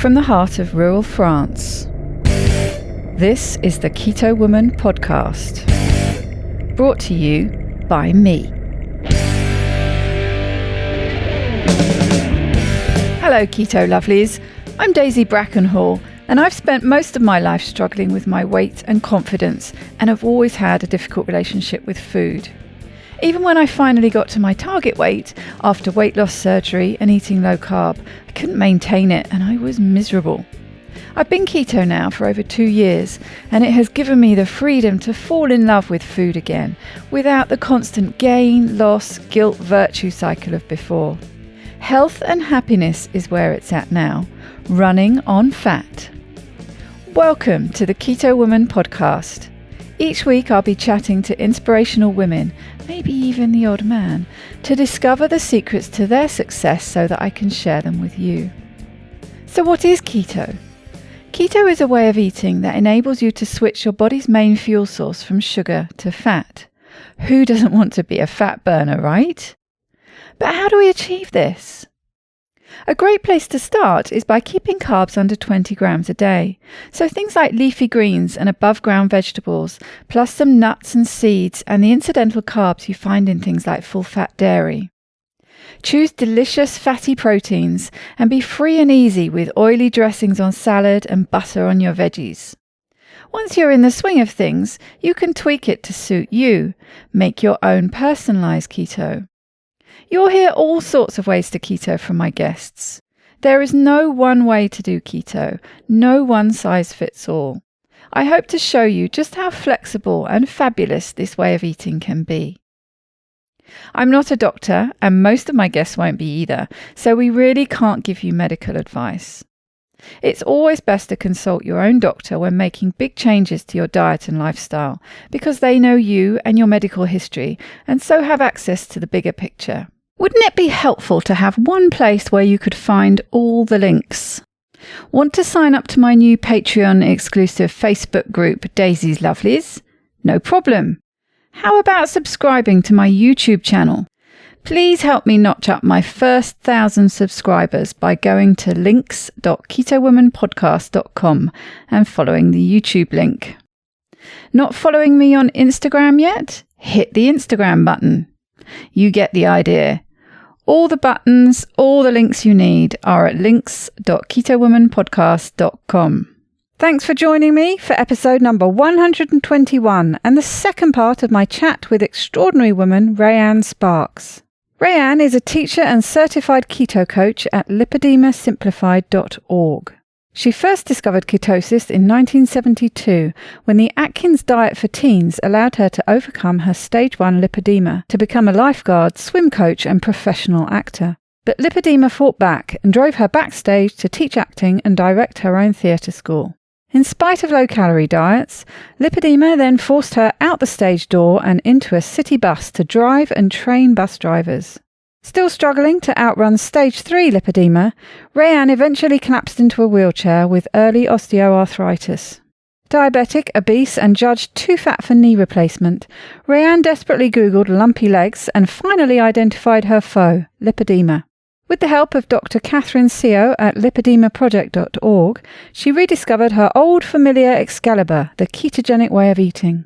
from the heart of rural France. This is the Keto Woman podcast, brought to you by me. Hello Keto Lovelies, I'm Daisy Brackenhall, and I've spent most of my life struggling with my weight and confidence, and have always had a difficult relationship with food. Even when I finally got to my target weight after weight loss surgery and eating low carb, I couldn't maintain it and I was miserable. I've been keto now for over 2 years, and it has given me the freedom to fall in love with food again, without the constant gain, loss, guilt, virtue cycle of before. Health and happiness is where it's at now, running on fat. Welcome to the Keto Woman podcast. Each week I'll be chatting to inspirational women, maybe even the odd man, to discover the secrets to their success so that I can share them with you. So what is keto? Keto is a way of eating that enables you to switch your body's main fuel source from sugar to fat. Who doesn't want to be a fat burner, right? But how do we achieve this? A great place to start is by keeping carbs under 20 grams a day. So things like leafy greens and above ground vegetables, plus some nuts and seeds and the incidental carbs you find in things like full fat dairy. Choose delicious fatty proteins and be free and easy with oily dressings on salad and butter on your veggies. Once you're in the swing of things, you can tweak it to suit you. Make your own personalized keto. You'll hear all sorts of ways to keto from my guests. There is no one way to do keto, no one size fits all. I hope to show you just how flexible and fabulous this way of eating can be. I'm not a doctor, and most of my guests won't be either, so we really can't give you medical advice. It's always best to consult your own doctor when making big changes to your diet and lifestyle, because they know you and your medical history, and so have access to the bigger picture. Wouldn't it be helpful to have one place where you could find all the links? Want to sign up to my new Patreon exclusive Facebook group, Daisy's Lovelies? No problem. How about subscribing to my YouTube channel? Please help me notch up my first 1,000 subscribers by going to links.ketowomanpodcast.com and following the YouTube link. Not following me on Instagram yet? Hit the Instagram button. You get the idea. All the buttons, all the links you need are at links.ketowomanpodcast.com. Thanks for joining me for episode number 121 and the second part of my chat with extraordinary woman Raeann Sparks. Raeann is a teacher and certified keto coach at lipedemasimplified.org. She first discovered ketosis in 1972 when the Atkins diet for teens allowed her to overcome her stage 1 lipedema to become a lifeguard, swim coach and professional actor. But lipedema fought back and drove her backstage to teach acting and direct her own theatre school. In spite of low-calorie diets, lipedema then forced her out the stage door and into a city bus to drive and train bus drivers. Still struggling to outrun stage 3 lipedema, Raeann eventually collapsed into a wheelchair with early osteoarthritis. Diabetic, obese and judged too fat for knee replacement, Raeann desperately Googled lumpy legs and finally identified her foe, lipedema. With the help of Dr. Catherine Seo at lipedemaproject.org, she rediscovered her old familiar Excalibur, the ketogenic way of eating.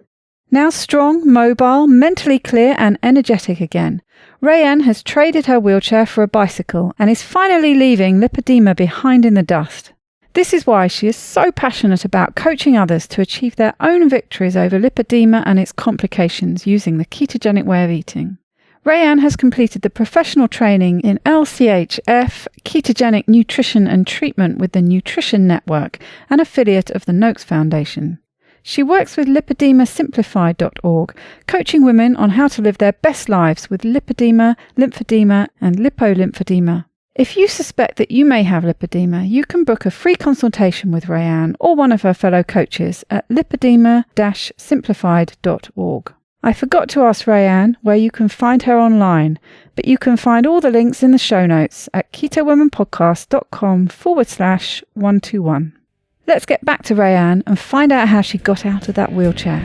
Now strong, mobile, mentally clear and energetic again, Raeann has traded her wheelchair for a bicycle and is finally leaving lipedema behind in the dust. This is why she is so passionate about coaching others to achieve their own victories over lipedema and its complications using the ketogenic way of eating. Raeann has completed the professional training in LCHF, ketogenic nutrition and treatment with the Nutrition Network, an affiliate of the Noakes Foundation. She works with lipedemasimplified.org, coaching women on how to live their best lives with lipedema, lymphedema, and lipolymphedema. If you suspect that you may have lipedema, you can book a free consultation with Raeann or one of her fellow coaches at lipedema-simplified.org. I forgot to ask Raeann where you can find her online, but you can find all the links in the show notes at ketowomanpodcast.com/121. Let's get back to Raeann and find out how she got out of that wheelchair.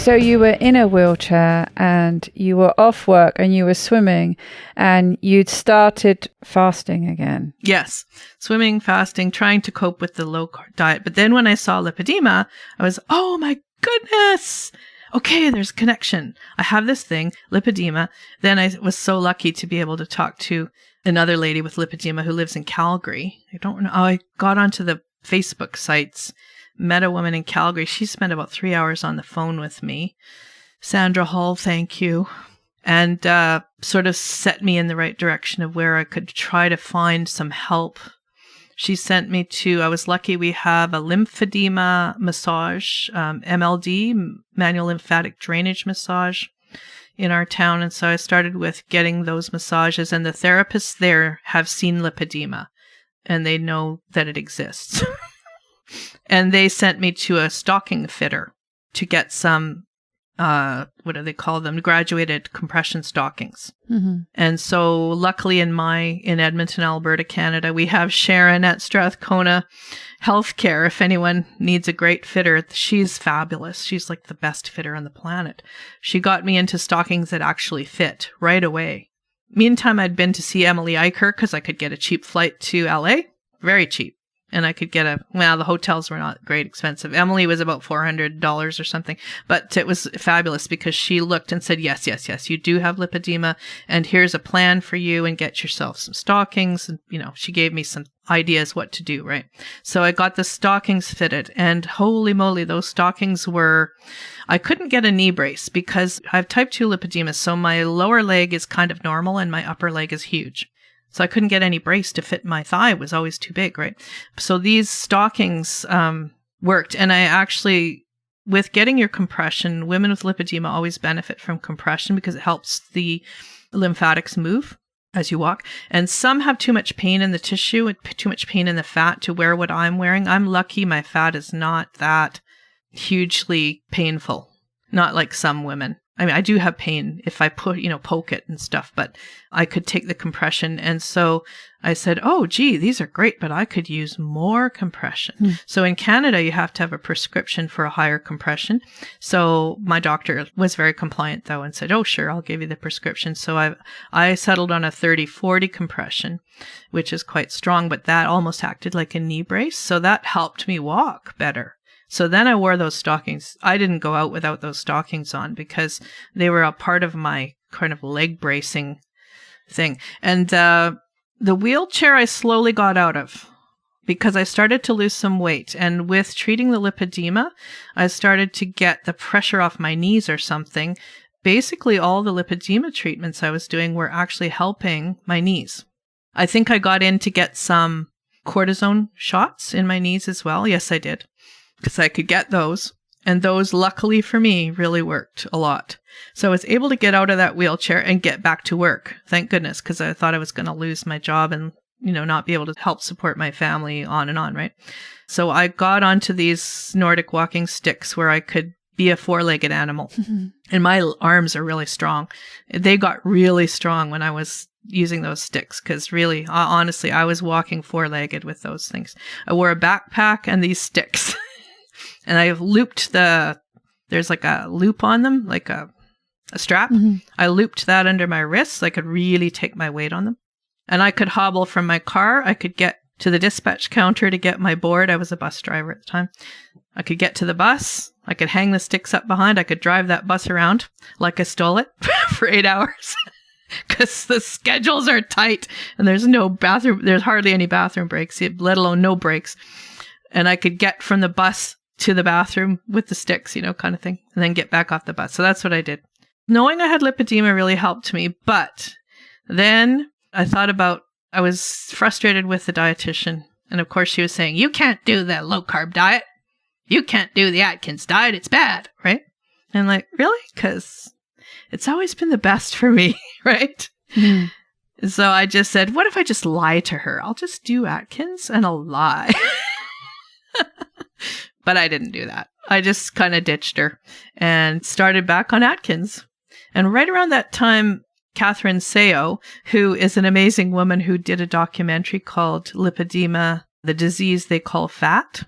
So you were in a wheelchair and you were off work and you were swimming and you'd started fasting again. Yes. Swimming, fasting, trying to cope with the low carb diet. But then when I saw lipedema, I was, oh my goodness. Okay, there's a connection. I have this thing, lipedema. Then I was so lucky to be able to talk to another lady with lipedema who lives in Calgary. I don't know. I got onto the Facebook sites, met a woman in Calgary. She spent about 3 hours on the phone with me. Sandra Hall, thank you. And sort of set me in the right direction of where I could try to find some help. She sent me to, I was lucky we have a lymphedema massage, MLD, manual lymphatic drainage massage in our town. And so I started with getting those massages, and the therapists there have seen lipedema and they know that it exists. And they sent me to a stocking fitter to get some, what do they call them? Graduated compression stockings. Mm-hmm. And so luckily in Edmonton, Alberta, Canada, we have Sharon at Strathcona Healthcare. If anyone needs a great fitter, she's fabulous. She's like the best fitter on the planet. She got me into stockings that actually fit right away. Meantime, I'd been to see Emily Eicher because I could get a cheap flight to LA, very cheap. And I could get the hotels were not great expensive. Emily was about $400 or something, but it was fabulous because she looked and said, yes, you do have lipedema, and here's a plan for you, and get yourself some stockings. And, she gave me some ideas what to do, right? So I got the stockings fitted, and holy moly, those stockings I couldn't get a knee brace because I have type 2 lipedema. So my lower leg is kind of normal and my upper leg is huge. So I couldn't get any brace to fit my thigh. It was always too big, right? So these stockings worked. And I actually, with getting your compression, women with lipedema always benefit from compression because it helps the lymphatics move as you walk. And some have too much pain in the tissue and too much pain in the fat to wear what I'm wearing. I'm lucky my fat is not that hugely painful, not like some women. I mean, I do have pain if I poke it and stuff, but I could take the compression. And so I said, oh, gee, these are great, but I could use more compression. So in Canada, you have to have a prescription for a higher compression. So my doctor was very compliant, though, and said, oh, sure, I'll give you the prescription. So I settled on a 30-40 compression, which is quite strong, but that almost acted like a knee brace. So that helped me walk better. So then I wore those stockings. I didn't go out without those stockings on because they were a part of my kind of leg bracing thing. And the wheelchair I slowly got out of because I started to lose some weight. And with treating the lipedema, I started to get the pressure off my knees or something. Basically, all the lipedema treatments I was doing were actually helping my knees. I think I got in to get some cortisone shots in my knees as well. Yes, I did. Because I could get those. And those, luckily for me, really worked a lot. So I was able to get out of that wheelchair and get back to work. Thank goodness, because I thought I was going to lose my job and, not be able to help support my family on and on, right? So I got onto these Nordic walking sticks where I could be a four-legged animal. Mm-hmm. And my arms are really strong. They got really strong when I was using those sticks because really, honestly, I was walking four-legged with those things. I wore a backpack and these sticks. And I looped there's like a loop on them, like a strap. Mm-hmm. I looped that under my wrists so I could really take my weight on them. And I could hobble from my car. I could get to the dispatch counter to get my board. I was a bus driver at the time. I could get to the bus. I could hang the sticks up behind. I could drive that bus around like I stole it for 8 hours because the schedules are tight and there's no bathroom. There's hardly any bathroom breaks, let alone no breaks. And I could get from the bus to the bathroom with the sticks, kind of thing, and then get back off the bus. So that's what I did. Knowing I had lipedema really helped me. But then I thought I was frustrated with the dietitian. And of course she was saying, you can't do the low carb diet. You can't do the Atkins diet. It's bad, right? And I'm like, really? Because it's always been the best for me, right? Mm-hmm. So I just said, what if I just lie to her? I'll just do Atkins and I'll lie. But I didn't do that. I just kind of ditched her and started back on Atkins. And right around that time, Catherine Seo, who is an amazing woman who did a documentary called Lipedema, the disease they call fat.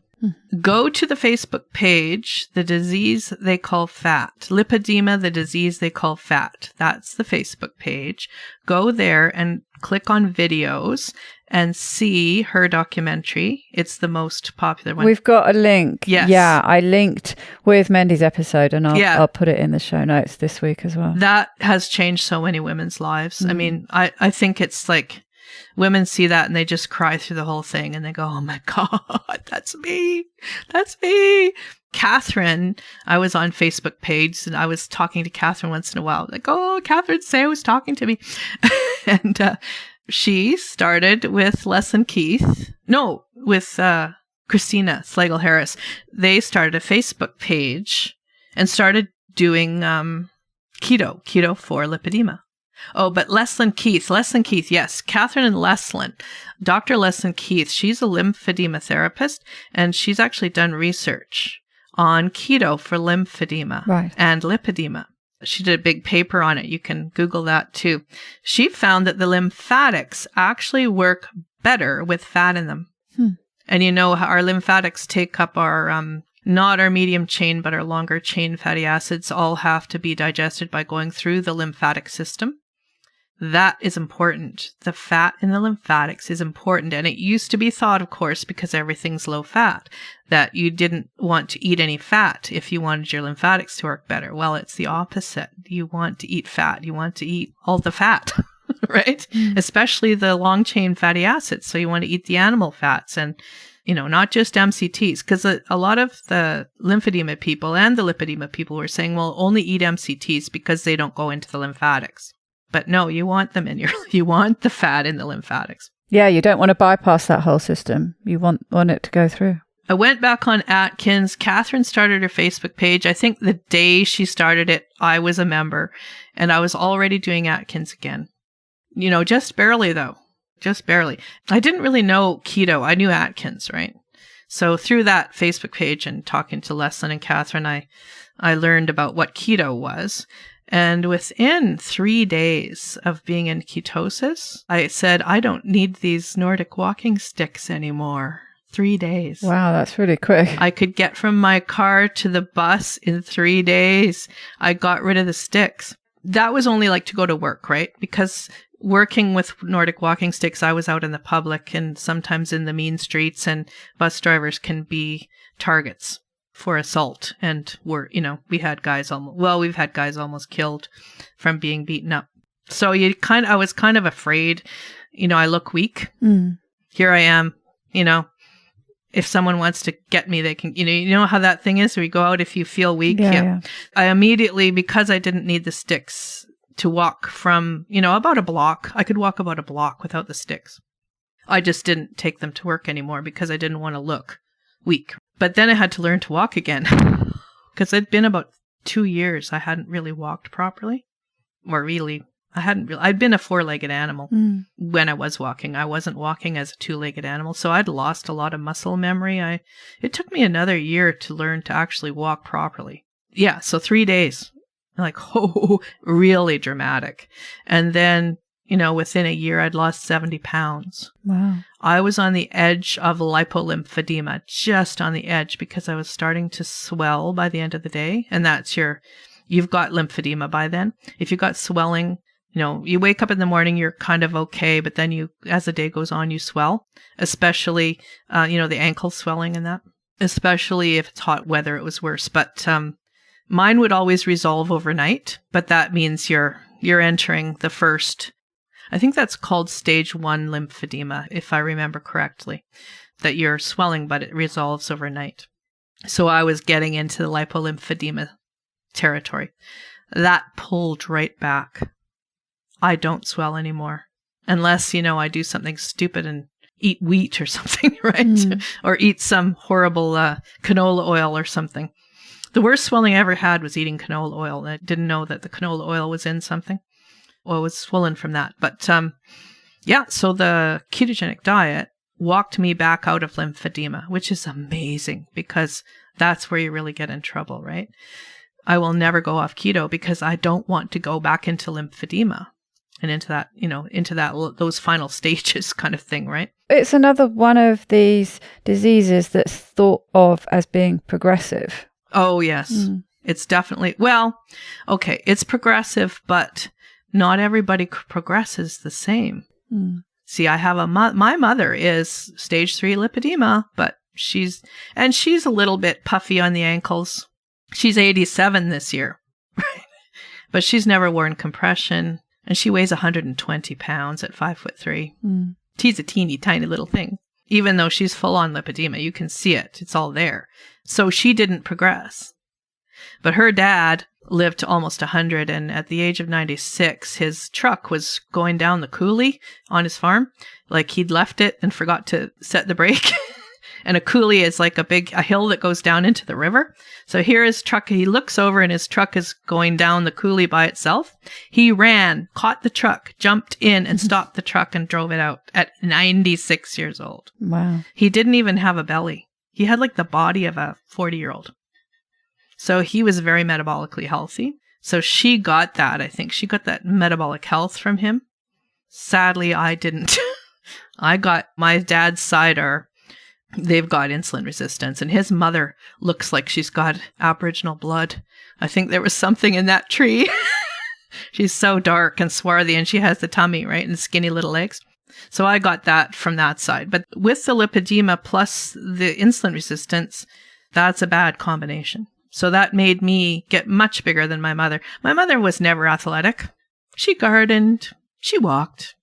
Go to the Facebook page, the disease they call fat. Lipedema, the disease they call fat. That's the Facebook page. Go there and click on videos and see her documentary. It's the most popular one. We've got a link. Yes. Yeah, I linked with Mendy's episode, and I'll put it in the show notes this week as well. That has changed so many women's lives. I mean, I think it's like women see that and they just cry through the whole thing and they go, oh my God, that's me. That's me. Catherine, I was on Facebook page and I was talking to Catherine once in a while. Like, oh, Catherine Say was talking to me. And she started with with Christina Slagle-Harris. They started a Facebook page and started doing keto for lipedema. Oh, but Leslyn Keith, yes. Catherine and Leslyn, Dr. Leslyn Keith, she's a lymphedema therapist, and she's actually done research on keto for lymphedema and lipedema. She did a big paper on it. You can Google that too. She found that the lymphatics actually work better with fat in them. And you know, our lymphatics take up our not our medium chain, but our longer chain fatty acids all have to be digested by going through the lymphatic system. That is important. The fat in the lymphatics is important. And it used to be thought, of course, because everything's low fat, that you didn't want to eat any fat if you wanted your lymphatics to work better. Well, it's the opposite. You want to eat fat. You want to eat all the fat, right? Especially the long chain fatty acids. So you want to eat the animal fats and, you know, not just MCTs, because a lot of the lymphedema people and the lipedema people were saying, well, only eat MCTs because they don't go into the lymphatics. But no, you want them in you want the fat in the lymphatics. Yeah, you don't want to bypass that whole system. You want it to go through. I went back on Atkins. Catherine started her Facebook page. I think the day she started it, I was a member, and I was already doing Atkins again. You know, just barely though. Just barely. I didn't really know keto. I knew Atkins, right? So through that Facebook page and talking to Leslyn and Catherine, I learned about what keto was. And within 3 days of being in ketosis, I said, I don't need these Nordic walking sticks anymore. 3 days. Wow, that's really quick. I could get from my car to the bus in 3 days. I got rid of the sticks. That was only like to go to work, right? Because working with Nordic walking sticks, I was out in the public and sometimes in the mean streets, and bus drivers can be targets for assault. And we've had guys almost killed from being beaten up. So I was kind of afraid, I look weak. Here I am, if someone wants to get me, they can, you know how that thing is where you go out if you feel weak. Yeah. I immediately, because I didn't need the sticks to walk from, about a block, I could walk about a block without the sticks. I just didn't take them to work anymore because I didn't want to look weak. But then I had to learn to walk again because it'd been about 2 years I hadn't really walked properly, I'd been a 4-legged animal when I was walking. I wasn't walking as a 2-legged animal. So I'd lost a lot of muscle memory. It took me another year to learn to actually walk properly. Yeah. So 3 days, really dramatic. And then, within a year, I'd lost 70 pounds. Wow. I was on the edge of lipolymphedema, just on the edge, because I was starting to swell by the end of the day. And that's you've got lymphedema by then. If you've got swelling, you wake up in the morning, you're kind of okay, but then as the day goes on, you swell, especially, the ankle swelling and that, especially if it's hot weather, it was worse. But mine would always resolve overnight, but that means you're entering the first, I think that's called stage 1 lymphedema, if I remember correctly, that you're swelling, but it resolves overnight. So I was getting into the lipolymphedema territory. That pulled right back. I don't swell anymore unless, I do something stupid and eat wheat or something, right? Or eat some horrible canola oil or something. The worst swelling I ever had was eating canola oil. I didn't know that the canola oil was in something. Well, I was swollen from that. But so the ketogenic diet walked me back out of lymphedema, which is amazing because that's where you really get in trouble, right? I will never go off keto because I don't want to go back into lymphedema. and into that, those final stages kind of thing, right? It's another one of these diseases that's thought of as being progressive. Oh, yes. It's definitely, well, okay, it's progressive, but not everybody progresses the same. See, I have my mother is stage 3 lipedema, but she's a little bit puffy on the ankles. She's 87 this year, but she's never worn compression, and she weighs 120 pounds at 5'3". She's a teeny tiny little thing. Even though she's full on lipedema, you can see it. It's all there. So she didn't progress. But her dad lived to almost 100, and at the age of 96, his truck was going down the coulee on his farm. Like, he'd left it and forgot to set the brake. And a coulee is like a hill that goes down into the river. So here his truck, he looks over and his truck is going down the coulee by itself. He ran, caught the truck, jumped in and stopped the truck and drove it out at 96 years old. Wow. He didn't even have a belly. He had like the body of a 40-year-old. So he was very metabolically healthy. So she got that, I think. She got that metabolic health from him. Sadly, I didn't. I got my dad's side they've got insulin resistance, and his mother looks like she's got Aboriginal blood. I think there was something in that tree. She's so dark and swarthy, and she has the tummy, right, and skinny little legs. So I got that from that side. But with the lipedema plus the insulin resistance, that's a bad combination. So that made me get much bigger than my mother. My mother was never athletic. She gardened. She walked.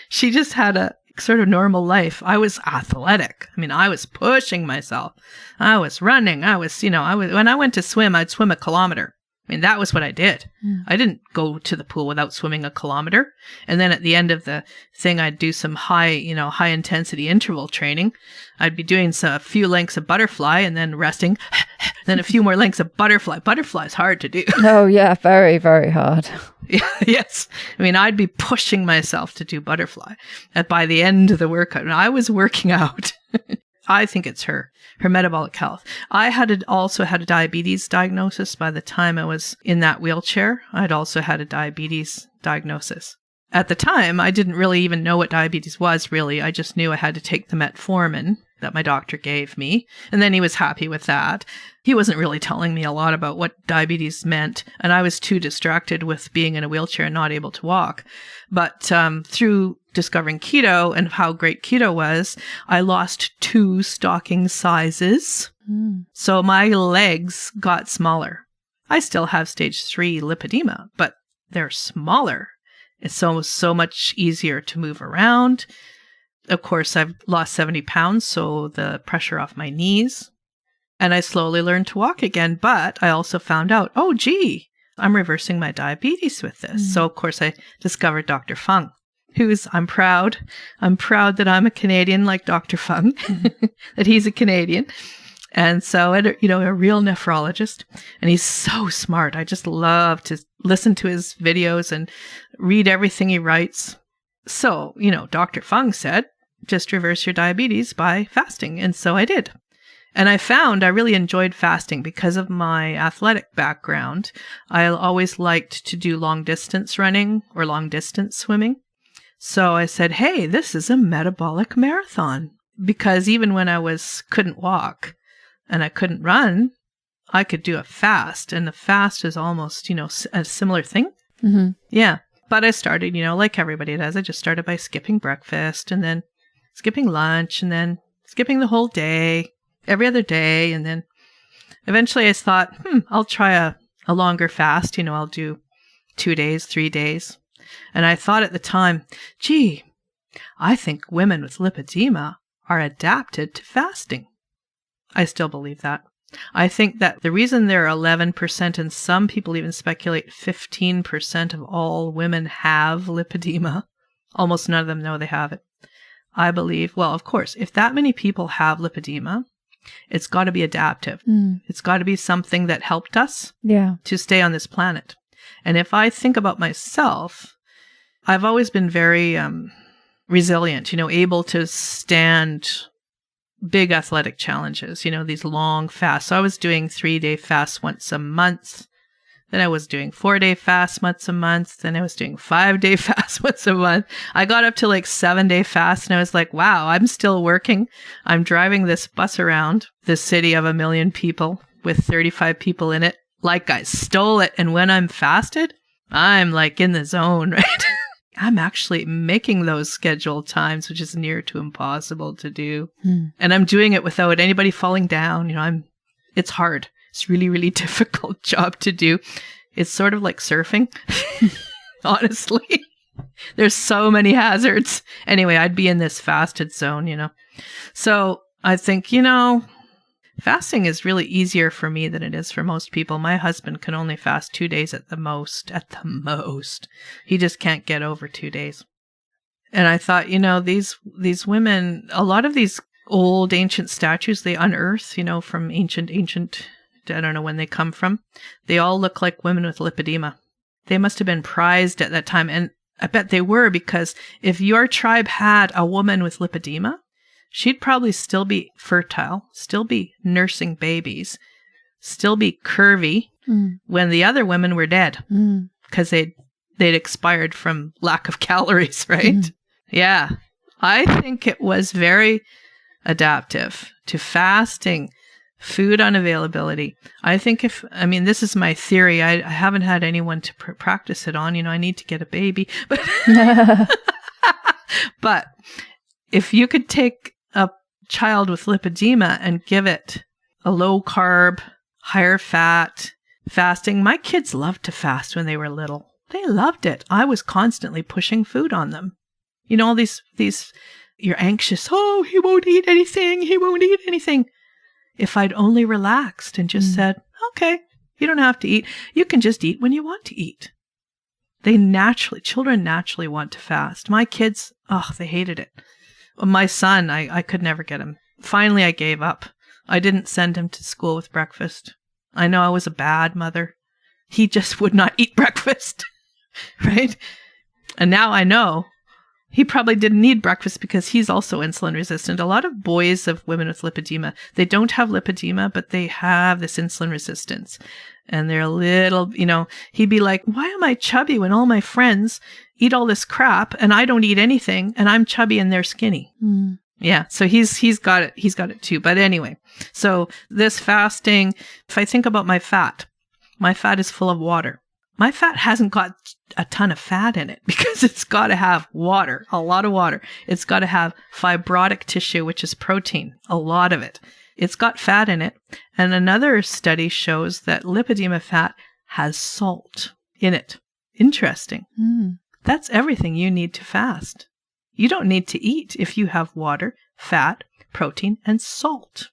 She just had a sort of normal life. I was athletic. I mean, I was pushing myself. I was running. When I went to swim, I'd swim a kilometer. I mean, that was what I did. I didn't go to the pool without swimming a kilometer. And then at the end of the thing, I'd do some high intensity interval training. I'd be doing a few lengths of butterfly and then resting, then a few more lengths of butterfly. Butterfly is hard to do. Oh, yeah. Very, very hard. Yeah, yes. I mean, I'd be pushing myself to do butterfly. And by the end of the workout, and I was working out. I think it's her metabolic health. I also had a diabetes diagnosis by the time I was in that wheelchair. I'd also had a diabetes diagnosis. At the time, I didn't really even know what diabetes was, really. I just knew I had to take the metformin that my doctor gave me. And then he was happy with that. He wasn't really telling me a lot about what diabetes meant. And I was too distracted with being in a wheelchair and not able to walk. But through discovering keto and how great keto was, I lost 2 stocking sizes. So my legs got smaller. I still have stage 3 lipedema, but they're smaller. It's so much easier to move around. Of course, I've lost 70 pounds, so the pressure off my knees. And I slowly learned to walk again, but I also found out, oh, gee, I'm reversing my diabetes with this. So, of course, I discovered Dr. Fung, I'm proud that I'm a Canadian like Dr. Fung, that he's a Canadian. And so, a real nephrologist. And he's so smart. I just love to listen to his videos and read everything he writes. So, Dr. Fung said, just reverse your diabetes by fasting. And so I did. And I found I really enjoyed fasting because of my athletic background. I always liked to do long distance running or long distance swimming. So I said, hey, this is a metabolic marathon. Because even when I couldn't walk and I couldn't run, I could do a fast. And the fast is almost, a similar thing. Mm-hmm. Yeah. But I started, like everybody does, I just started by skipping breakfast and then skipping lunch and then skipping the whole day, every other day. And then eventually I thought, I'll try a longer fast. I'll do 2 days, 3 days. And I thought at the time, gee, I think women with lipedema are adapted to fasting. I still believe that. I think that the reason they're 11%, and some people even speculate 15% of all women have lipedema, almost none of them know they have it. I believe, well, of course, if that many people have lipedema, it's got to be adaptive. It's got to be something that helped us to stay on this planet. And if I think about myself, I've always been very resilient, able to stand big athletic challenges, these long fasts. So I was doing 3-day fasts once a month. Then I was doing 4-day fast once a month. Then I was doing 5-day fast once a month. I got up to like 7-day fast and I was like, wow, I'm still working. I'm driving this bus around this city of 1 million people with 35 people in it. Like I stole it. And when I'm fasted, I'm like in the zone, right? I'm actually making those scheduled times, which is near to impossible to do. And I'm doing it without anybody falling down. You know, it's hard. It's really, really difficult job to do. It's sort of like surfing, honestly. There's so many hazards. Anyway, I'd be in this fasted zone, you know. So I think, you know, fasting is really easier for me than it is for most people. My husband can only fast 2 days at the most. At the most. He just can't get over 2 days. And I thought, you know, these women, a lot of these old ancient statues they unearth, you know, from ancient, I don't know when they come from. They all look like women with lipedema. They must have been prized at that time. And I bet they were, because if your tribe had a woman with lipedema, she'd probably still be fertile, still be nursing babies, still be curvy when the other women were dead because they'd expired from lack of calories, right? Yeah. I think it was very adaptive to fasting, food unavailability. I think this is my theory. I haven't had anyone to practice it on. You know, I need to get a baby. But if you could take a child with lipedema and give it a low carb, higher fat fasting. My kids loved to fast when they were little. They loved it. I was constantly pushing food on them. You know, all these, you're anxious. Oh, he won't eat anything. He won't eat anything. If I'd only relaxed and just said, okay, you don't have to eat. You can just eat when you want to eat. Children naturally want to fast. My kids, they hated it. My son, I could never get him. Finally, I gave up. I didn't send him to school with breakfast. I know I was a bad mother. He just would not eat breakfast, right? And now I know he probably didn't need breakfast because he's also insulin resistant. A lot of boys of women with lipedema, they don't have lipedema, but they have this insulin resistance. And they're a little, he'd be like, why am I chubby when all my friends eat all this crap and I don't eat anything and I'm chubby and they're skinny? Yeah. So he's got it. He's got it too. But anyway, so this fasting, if I think about my fat is full of water. My fat hasn't got a ton of fat in it because it's got to have water, a lot of water. It's got to have fibrotic tissue, which is protein, a lot of it. It's got fat in it. And another study shows that lipedema fat has salt in it. Interesting. That's everything you need to fast. You don't need to eat if you have water, fat, protein, and salt.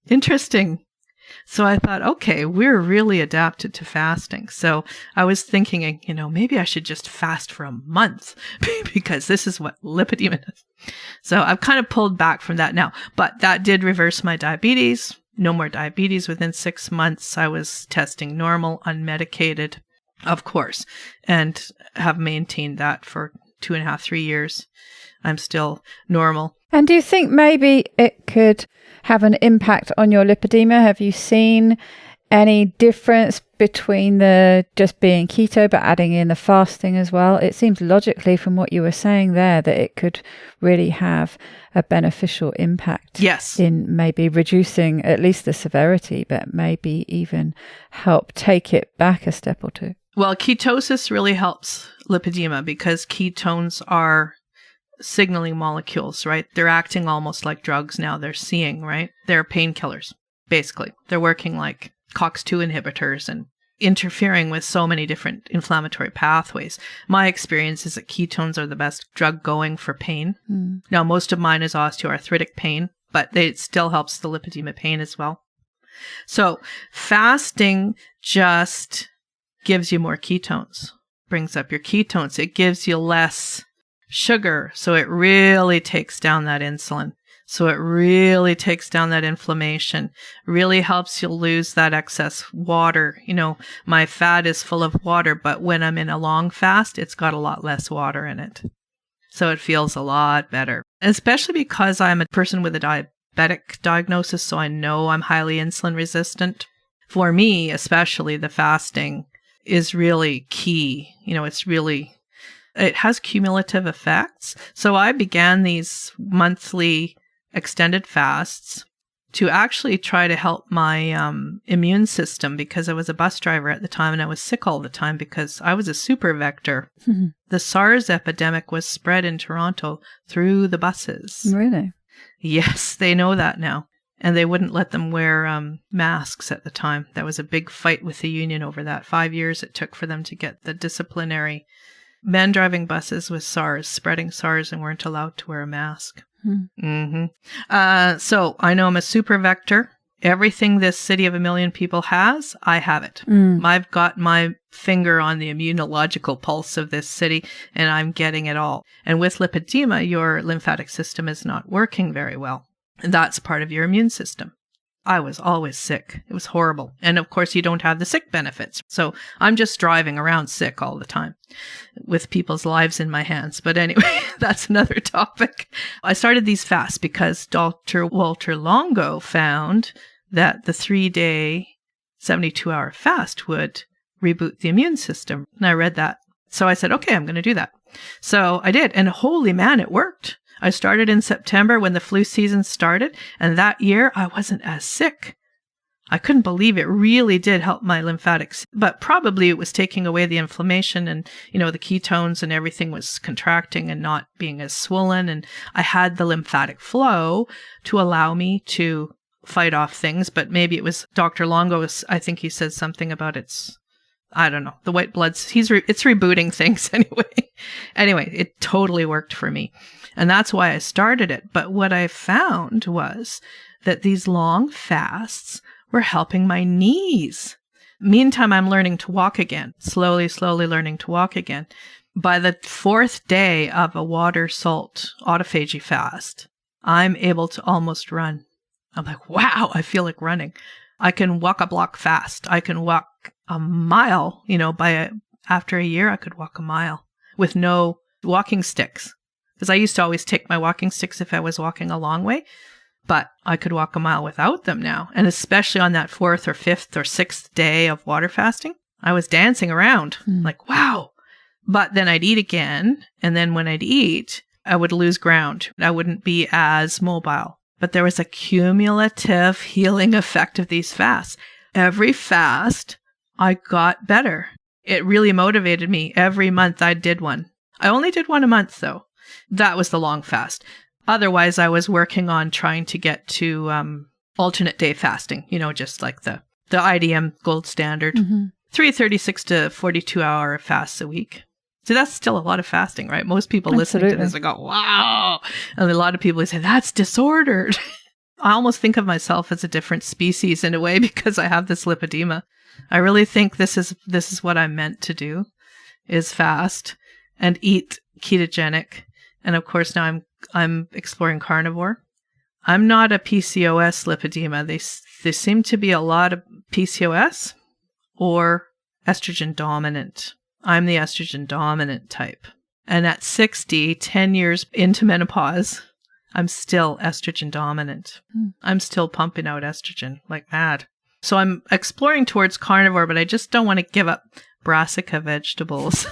Interesting. So I thought, okay, we're really adapted to fasting. So I was thinking, maybe I should just fast for a month because this is what lipedema does. So I've kind of pulled back from that now, but that did reverse my diabetes. No more diabetes within 6 months. I was testing normal, unmedicated, of course, and have maintained that for 2.5, 3 years. I'm still normal. And do you think maybe it could have an impact on your lipedema? Have you seen any difference between the just being keto but adding in the fasting as well? It seems logically from what you were saying there that it could really have a beneficial impact. Yes. In maybe reducing at least the severity, but maybe even help take it back a step or two. Well, ketosis really helps lipedema because ketones are signaling molecules, right? They're acting almost like drugs now. They're seeing, right? They're painkillers, basically. They're working like COX-2 inhibitors and interfering with so many different inflammatory pathways. My experience is that ketones are the best drug going for pain. Now, most of mine is osteoarthritic pain, but it still helps the lipedema pain as well. So fasting just gives you more ketones, brings up your ketones. It gives you less sugar, so it really takes down that insulin. So it really takes down that inflammation, really helps you lose that excess water. My fat is full of water, but when I'm in a long fast, it's got a lot less water in it. So it feels a lot better, especially because I'm a person with a diabetic diagnosis, so I know I'm highly insulin resistant. For me, especially the fasting, is really key. It has cumulative effects. So I began these monthly extended fasts to actually try to help my immune system, because I was a bus driver at the time and I was sick all the time because I was a super vector. The SARS epidemic was spread in Toronto through the buses. Really? Yes, they know that now. And they wouldn't let them wear masks at the time. That was a big fight with the union over that. 5 years it took for them to get the disciplinary men driving buses with SARS, spreading SARS, and weren't allowed to wear a mask. So I know I'm a super vector. Everything this city of 1 million people has, I have it. I've got my finger on the immunological pulse of this city, and I'm getting it all. And with lipedema, your lymphatic system is not working very well. And that's part of your immune system. I was always sick. It was horrible. And of course, you don't have the sick benefits. So I'm just driving around sick all the time with people's lives in my hands. But anyway, that's another topic. I started these fasts because Dr. Walter Longo found that the 3-day, 72-hour fast would reboot the immune system. And I read that. So I said, okay, I'm going to do that. So I did. And holy man, it worked. I started in September when the flu season started, and that year I wasn't as sick. I couldn't believe it really did help my lymphatics, but probably it was taking away the inflammation and, the ketones and everything was contracting and not being as swollen. And I had the lymphatic flow to allow me to fight off things, but maybe it was Dr. Longo. I think he said something about I don't know, the white bloods. It's rebooting things anyway. Anyway, it totally worked for me. And that's why I started it. But what I found was that these long fasts were helping my knees. Meantime, I'm learning to walk again, slowly learning to walk again. By the 4th day of a water salt autophagy fast, I'm able to almost run. I'm like, wow, I feel like running. I can walk a block fast. I can walk a mile, after a year, I could walk a mile with no walking sticks. Because I used to always take my walking sticks if I was walking a long way, but I could walk a mile without them now. And especially on that 4th or 5th or 6th day of water fasting, I was dancing around like, wow. But then I'd eat again. And then when I'd eat, I would lose ground. I wouldn't be as mobile. But there was a cumulative healing effect of these fasts. Every fast, I got better. It really motivated me. Every month I did one. I only did one a month though. That was the long fast. Otherwise, I was working on trying to get to alternate day fasting, just like the IDM gold standard. 336 to 42-hour fasts a week. So that's still a lot of fasting, right? Most people listening to this, go, wow. And a lot of people say, that's disordered. I almost think of myself as a different species in a way because I have this lipedema. I really think this is what I'm meant to do, is fast and eat ketogenic. And of course, now I'm exploring carnivore. I'm not a PCOS lipedema. There seem to be a lot of PCOS or estrogen dominant. I'm the estrogen dominant type. And at 60, 10 years into menopause, I'm still estrogen dominant. I'm still pumping out estrogen like mad. So I'm exploring towards carnivore, but I just don't want to give up brassica vegetables.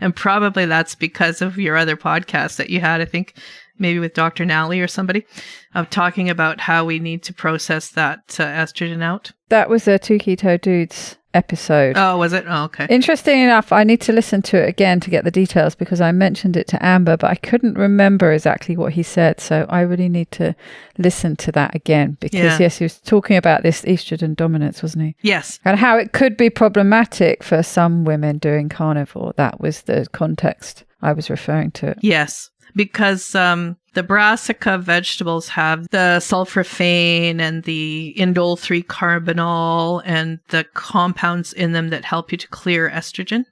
And probably that's because of your other podcast that you had, I think, maybe with Dr. Nally or somebody, of talking about how we need to process that estrogen out. That was a Two Keto Dudes episode. Oh, was it? Oh, okay. Interesting enough, I need to listen to it again to get the details because I mentioned it to Amber, but I couldn't remember exactly what he said. So I really need to listen to that again because, yes, he was talking about this estrogen dominance, wasn't he? Yes. And how it could be problematic for some women doing carnivore. That was the context I was referring to. Yes. Because the brassica vegetables have the sulforaphane and the indole 3-carbinol and the compounds in them that help you to clear estrogen.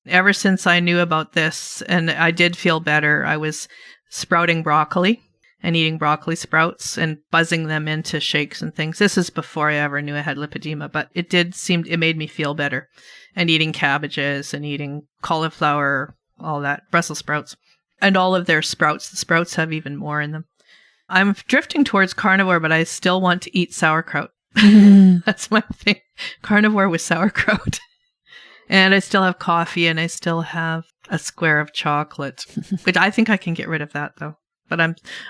Ever since I knew about this, and I did feel better, I was sprouting broccoli and eating broccoli sprouts and buzzing them into shakes and things. This is before I ever knew I had lipedema, but it made me feel better. And eating cabbages and eating cauliflower, all that, Brussels sprouts. And all of their sprouts. The sprouts have even more in them. I'm drifting towards carnivore, but I still want to eat sauerkraut. That's my thing. Carnivore with sauerkraut. And I still have coffee and I still have a square of chocolate, which I think I can get rid of that though. But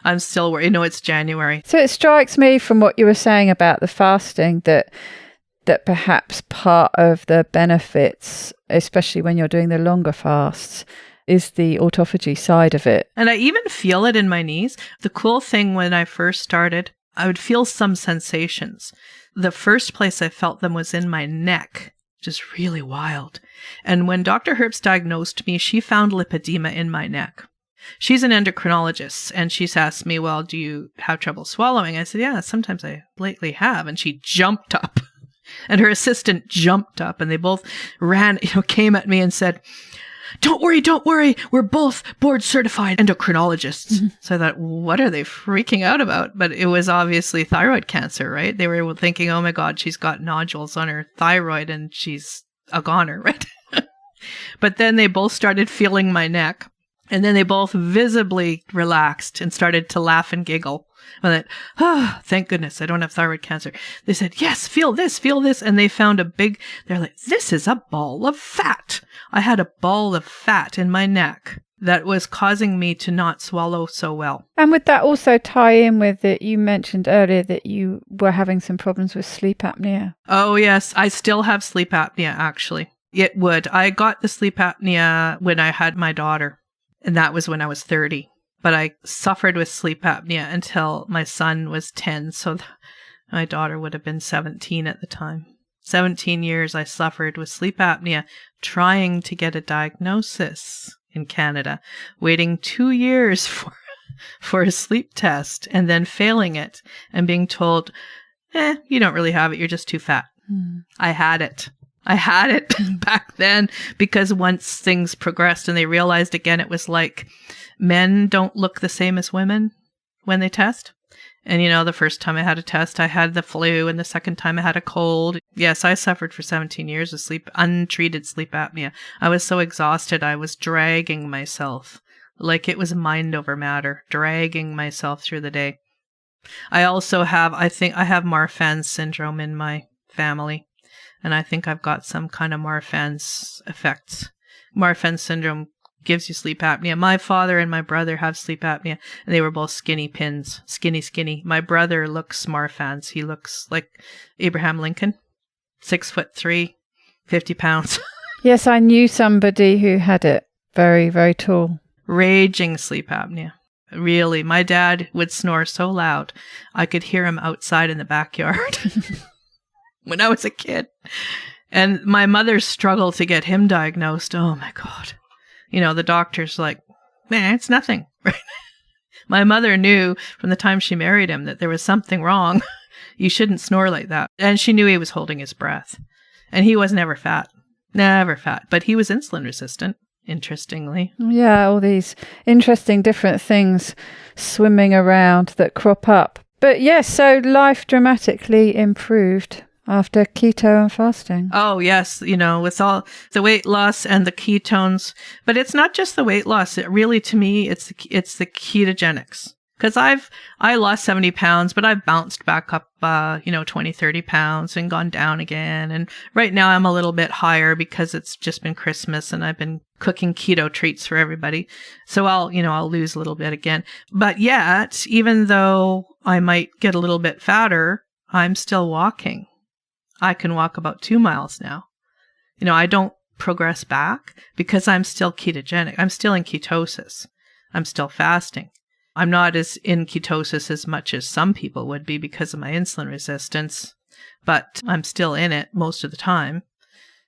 I'm still worried. It's January. So it strikes me from what you were saying about the fasting that perhaps part of the benefits, especially when you're doing the longer fasts, is the autophagy side of it. And I even feel it in my knees. The cool thing when I first started, I would feel some sensations. The first place I felt them was in my neck, which is really wild. And when Dr. Herbst diagnosed me, she found lipedema in my neck. She's an endocrinologist, and she's asked me, well, do you have trouble swallowing? I said, yeah, sometimes I lately have. And she jumped up, and her assistant jumped up, and they both ran, came at me and said, don't worry. We're both board certified endocrinologists. Mm-hmm. So I thought, what are they freaking out about? But it was obviously thyroid cancer, right? They were thinking, oh my God, she's got nodules on her thyroid and she's a goner, right? But then they both started feeling my neck. And then they both visibly relaxed and started to laugh and giggle. And then, thank goodness I don't have thyroid cancer. They said, yes, feel this. And they found they're like, this is a ball of fat. I had a ball of fat in my neck that was causing me to not swallow so well. And would that also tie in with it? You mentioned earlier that you were having some problems with sleep apnea. Oh, yes. I still have sleep apnea, actually. It would. I got the sleep apnea when I had my daughter. And that was when I was 30. But I suffered with sleep apnea until my son was 10. So my daughter would have been 17 at the time. 17 years I suffered with sleep apnea, trying to get a diagnosis in Canada, waiting 2 years for a sleep test and then failing it and being told, you don't really have it. You're just too fat. I had it back then, because once things progressed and they realized again, it was like men don't look the same as women when they test. And, the first time I had a test, I had the flu, and the second time I had a cold. Yes, I suffered for 17 years of untreated sleep apnea. I was so exhausted, I was dragging myself like it was mind over matter, dragging myself through the day. I also have, I have Marfan's syndrome in my family. And I think I've got some kind of Marfan's effects. Marfan's syndrome gives you sleep apnea. My father and my brother have sleep apnea, and they were both skinny pins. Skinny. My brother looks Marfan's. He looks like Abraham Lincoln. 6'3", 50 pounds. Yes, I knew somebody who had it. Very, very tall. Raging sleep apnea. Really, my dad would snore so loud, I could hear him outside in the backyard. When I was a kid. And my mother struggled to get him diagnosed. Oh my God. The doctor's like, man, it's nothing. My mother knew from the time she married him that there was something wrong. You shouldn't snore like that. And she knew he was holding his breath. And he was never fat. But he was insulin resistant, interestingly. Yeah, all these interesting different things swimming around that crop up. But yes, so life dramatically improved after keto and fasting. Oh, yes. With all the weight loss and the ketones. But it's not just the weight loss. It really, to me, it's the ketogenics. Because I lost 70 pounds, but I've bounced back up, 20, 30 pounds and gone down again. And right now I'm a little bit higher because it's just been Christmas and I've been cooking keto treats for everybody. So I'll lose a little bit again. But yet, even though I might get a little bit fatter, I'm still walking. I can walk about 2 miles now. I don't progress back because I'm still ketogenic. I'm still in ketosis. I'm still fasting. I'm not as in ketosis as much as some people would be because of my insulin resistance, but I'm still in it most of the time.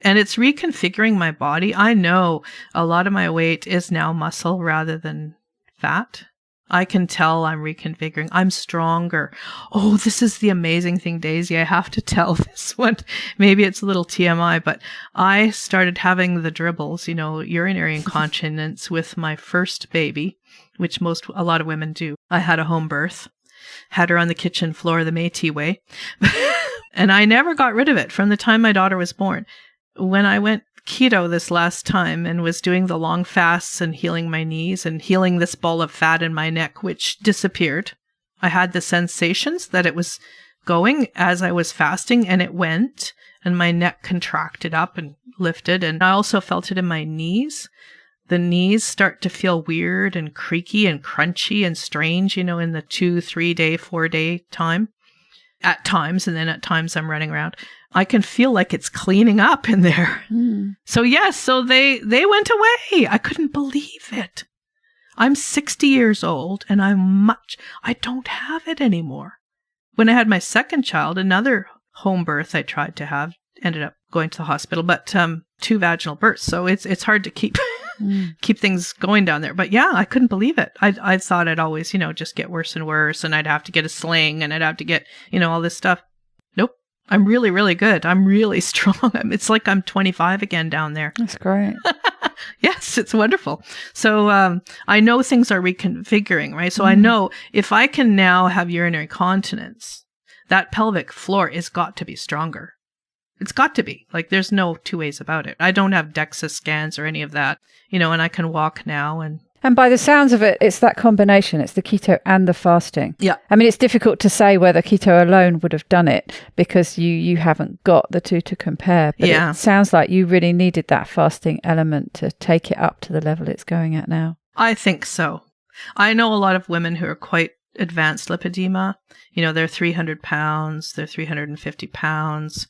And it's reconfiguring my body. I know a lot of my weight is now muscle rather than fat. I can tell I'm reconfiguring. I'm stronger. Oh, this is the amazing thing, Daisy. I have to tell this one. Maybe it's a little TMI, but I started having the dribbles, urinary incontinence with my first baby, which a lot of women do. I had a home birth, had her on the kitchen floor the Métis way, and I never got rid of it from the time my daughter was born. When I went keto this last time and was doing the long fasts and healing my knees and healing this ball of fat in my neck, which disappeared. I had the sensations that it was going as I was fasting, and it went. and my neck contracted up and lifted. And I also felt it in my knees. The knees start to feel weird and creaky and crunchy and strange, in the 2, 3 day, 4 day time at times. And then at times I'm running around. I can feel like it's cleaning up in there. So yes, so they went away. I couldn't believe it. I'm 60 years old and I don't have it anymore. When I had my second child, another home birth I tried to have, ended up going to the hospital, but 2 vaginal births. So it's hard to keep things going down there. But yeah, I couldn't believe it. I thought I'd always, just get worse and worse, and I'd have to get a sling and I'd have to get, all this stuff. Nope. I'm really, really good. I'm really strong. It's like I'm 25 again down there. That's great. Yes, it's wonderful. So I know things are reconfiguring, right? So I know if I can now have urinary continence, that pelvic floor has got to be stronger. It's got to be. Like, there's no two ways about it. I don't have DEXA scans or any of that, and I can walk now. And by the sounds of it, it's that combination. It's the keto and the fasting. Yeah. I mean, it's difficult to say whether keto alone would have done it because you haven't got the two to compare. But it sounds like you really needed that fasting element to take it up to the level it's going at now. I think so. I know a lot of women who are quite advanced lipedema. They're 300 pounds, they're 350 pounds.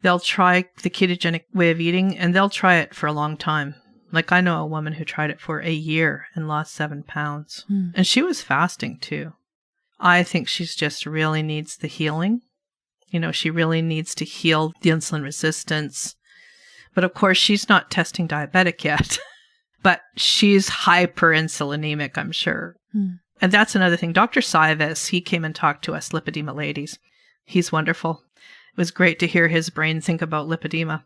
They'll try the ketogenic way of eating, and they'll try it for a long time. Like, I know a woman who tried it for a year and lost 7 pounds. And she was fasting too. I think she's just really needs the healing. She really needs to heal the insulin resistance. But of course, she's not testing diabetic yet. But she's hyperinsulinemic, I'm sure. And that's another thing. Dr. Saivis, he came and talked to us lipedema ladies. He's wonderful. It was great to hear his brain think about lipedema.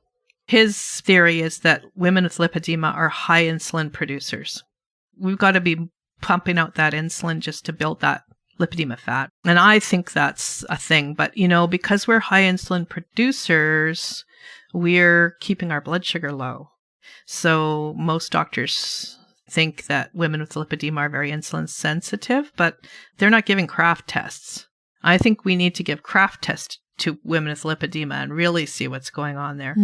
His theory is that women with lipedema are high insulin producers. We've got to be pumping out that insulin just to build that lipedema fat. And I think that's a thing. But, because we're high insulin producers, we're keeping our blood sugar low. So most doctors think that women with lipedema are very insulin sensitive, but they're not giving Kraft tests. I think we need to give Kraft tests to women with lipedema and really see what's going on there.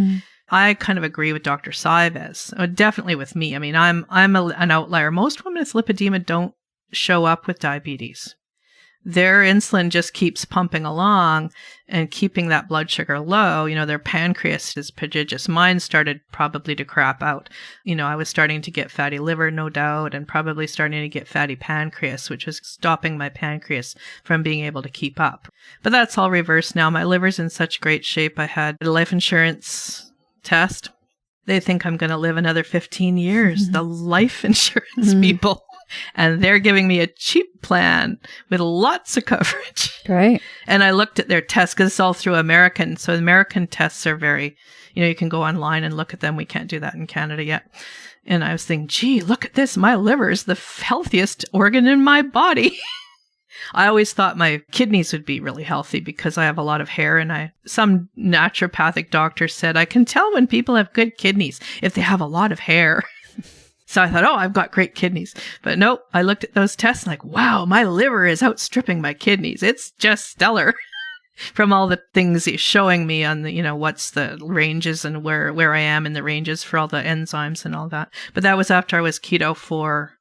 I kind of agree with Dr. Saivis, definitely with me. I mean, I'm an outlier. Most women with lipedema don't show up with diabetes. Their insulin just keeps pumping along and keeping that blood sugar low. Their pancreas is prodigious. Mine started probably to crap out. I was starting to get fatty liver, no doubt, and probably starting to get fatty pancreas, which was stopping my pancreas from being able to keep up. But that's all reversed now. My liver's in such great shape. I had a life insurance test. They think I'm going to live another 15 years. The life insurance people. And they're giving me a cheap plan with lots of coverage. Great. And I looked at their tests because it's all through American. So American tests are very, you can go online and look at them. We can't do that in Canada yet. And I was thinking, gee, look at this. My liver is the healthiest organ in my body. I always thought my kidneys would be really healthy because I have a lot of hair, and some naturopathic doctor said, I can tell when people have good kidneys if they have a lot of hair. So I thought, I've got great kidneys. But nope, I looked at those tests and wow, my liver is outstripping my kidneys. It's just stellar from all the things he's showing me on the, what's the ranges and where I am in the ranges for all the enzymes and all that. But that was after I was keto for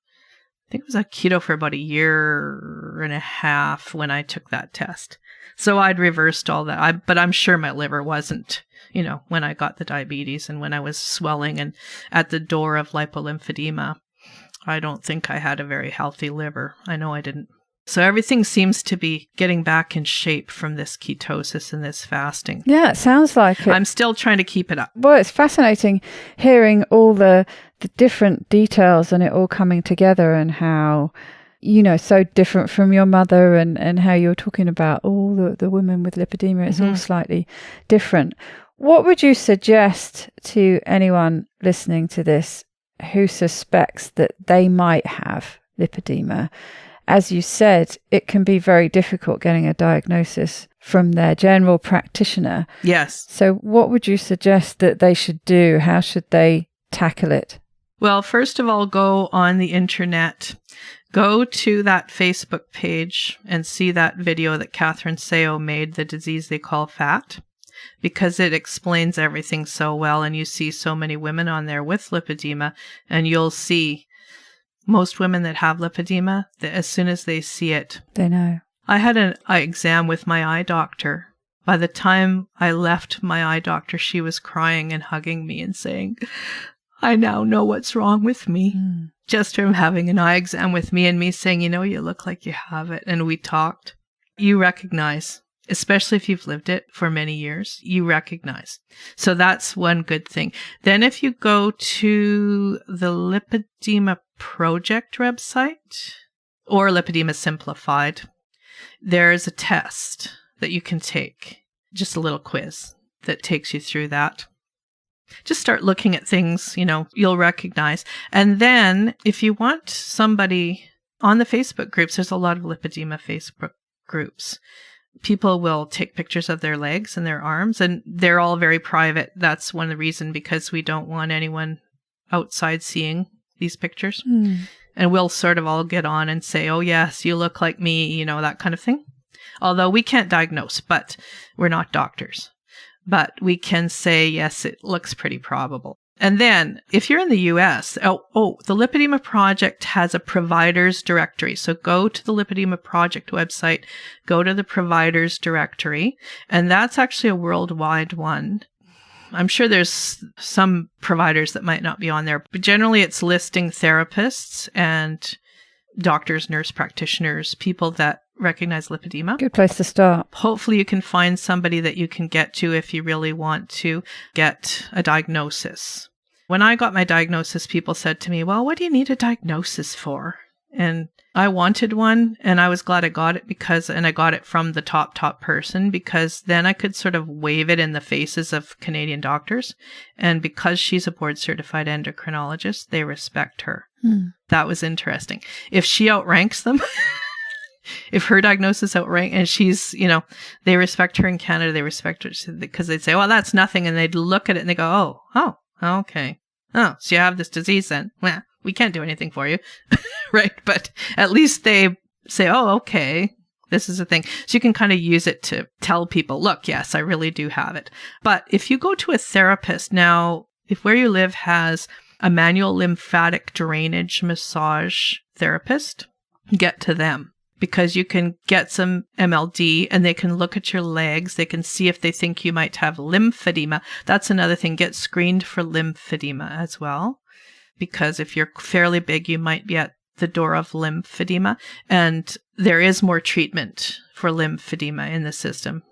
about a year and a half when I took that test. So I'd reversed all that. But I'm sure my liver wasn't, when I got the diabetes and when I was swelling and at the door of lipolymphedema. I don't think I had a very healthy liver. I know I didn't. So everything seems to be getting back in shape from this ketosis and this fasting. Yeah, it sounds like it. I'm still trying to keep it up. Well, it's fascinating hearing all the different details and it all coming together, and how, so different from your mother, and how you're talking about all the women with lipedema. It's all slightly different. What would you suggest to anyone listening to this who suspects that they might have lipedema? As you said, it can be very difficult getting a diagnosis from their general practitioner. Yes. So what would you suggest that they should do? How should they tackle it? Well, first of all, go on the internet. Go to that Facebook page and see that video that Catherine Seo made, The Disease They Call Fat. because it explains everything so well. And you see so many women on there with lipedema, and you'll see most women that have lipedema, that as soon as they see it, they know. I had an eye exam with my eye doctor. By the time I left my eye doctor, she was crying and hugging me and saying, I now know what's wrong with me. Just from having an eye exam with me and me saying, you know, you look like you have it. And we talked. You recognize, especially if you've lived it for many years, you recognize. So that's one good thing. Then if you go to the Lipedema Project website or Lipedema Simplified, there's a test that you can take, just a little quiz that takes you through that. Just start looking at things, you know, you'll recognize. And then if you want somebody on the Facebook groups, there's a lot of lipedema Facebook groups. People will take pictures of their legs and their arms, and they're all very private. That's one of the reasons, because we don't want anyone outside seeing these pictures. And we'll sort of all get on and say, oh, yes, you look like me, you know, that kind of thing. Although we can't diagnose, but we're not doctors. But we can say, yes, it looks pretty probable. And then if you're in the US, the Lipedema Project has a providers directory. So go to the Lipedema Project website, go to the providers directory, and that's actually a worldwide one. I'm sure there's some providers that might not be on there, but generally it's listing therapists and doctors, nurse practitioners, people that recognize lipedema. Good place to start. Hopefully you can find somebody that you can get to if you really want to get a diagnosis. When I got my diagnosis, people said to me, well, what do you need a diagnosis for? And I wanted one, and I was glad I got it and I got it from the top person, because then I could sort of wave it in the faces of Canadian doctors. And because she's a board certified endocrinologist, they respect her. That was interesting. If she outranks them, if her diagnosis outranks, and she's, you know, they respect her in Canada, they respect her because they'd say, well, that's nothing. And they'd look at it and they go, oh, okay. Oh, so you have this disease then. Well, we can't do anything for you. Right. But at least they say, oh, okay, this is a thing. So you can kind of use it to tell people, look, yes, I really do have it. But if you go to a therapist now, if where you live has a manual lymphatic drainage massage therapist, get to them, because you can get some MLD and they can look at your legs. They can see if they think you might have lymphedema. That's another thing. Get screened for lymphedema as well, because if you're fairly big, you might be at the door of lymphedema. And there is more treatment for lymphedema in the system,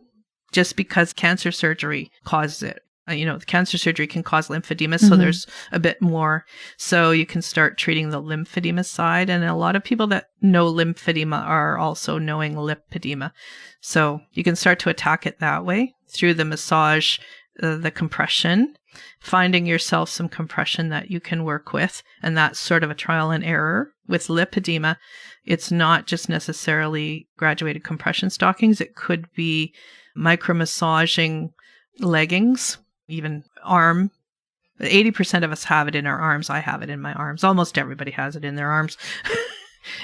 just because cancer surgery causes it. You know, the cancer surgery can cause lymphedema, so there's a bit more. So you can start treating the lymphedema side. And a lot of people that know lymphedema are also knowing lipedema. So you can start to attack it that way through the massage, the compression, finding yourself some compression that you can work with. And that's sort of a trial and error. With lipedema, it's not just necessarily graduated compression stockings. It could be micro-massaging leggings. Even arm. 80% of us have it in our arms. I have it in my arms. Almost everybody has it in their arms,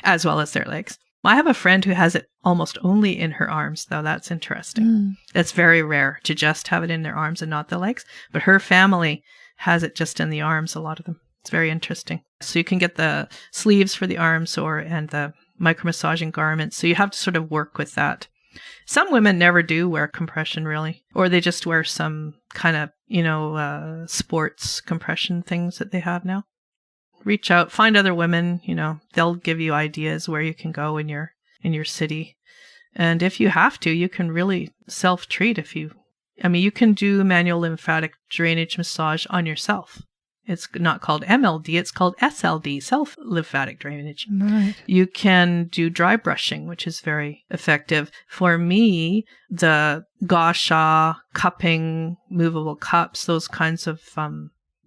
as well as their legs. I have a friend who has it almost only in her arms, though. That's interesting. That's very rare to just have it in their arms and not the legs. But her family has it just in the arms, a lot of them. It's very interesting. So you can get the sleeves for the arms and the micro-massaging garments. So you have to sort of work with that. Some women never do wear compression, really, or they just wear some kind of, sports compression things that they have now. Reach out, find other women, they'll give you ideas where you can go in your city. And if you have to, you can really self-treat you can do manual lymphatic drainage massage on yourself. It's not called MLD, it's called SLD, self-lymphatic drainage. Right. You can do dry brushing, which is very effective. For me, the gua sha, cupping, movable cups, those kinds of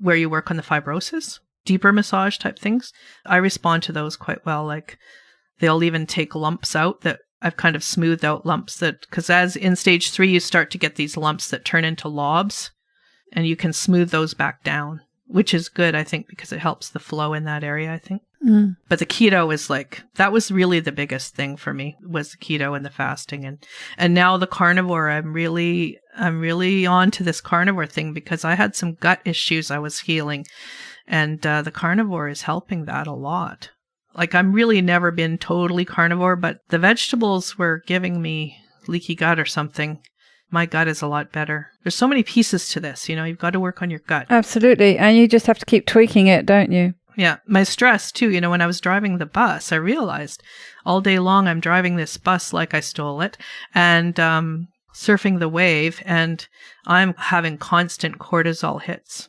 where you work on the fibrosis, deeper massage type things, I respond to those quite well. Like they'll even take lumps out that I've kind of smoothed out lumps because as in stage 3, you start to get these lumps that turn into lobs, and you can smooth those back down. Which is good, I think, because it helps the flow in that area, I think. Mm. But the keto is like, that was really the biggest thing for me, was the keto and the fasting. And now the carnivore, I'm really on to this carnivore thing because I had some gut issues I was healing. And the carnivore is helping that a lot. Like, I'm really never been totally carnivore, but the vegetables were giving me leaky gut or something. My gut is a lot better. There's so many pieces to this, you've got to work on your gut. Absolutely. And you just have to keep tweaking it, don't you? Yeah. My stress too, when I was driving the bus, I realized all day long I'm driving this bus like I stole it and surfing the wave, and I'm having constant cortisol hits.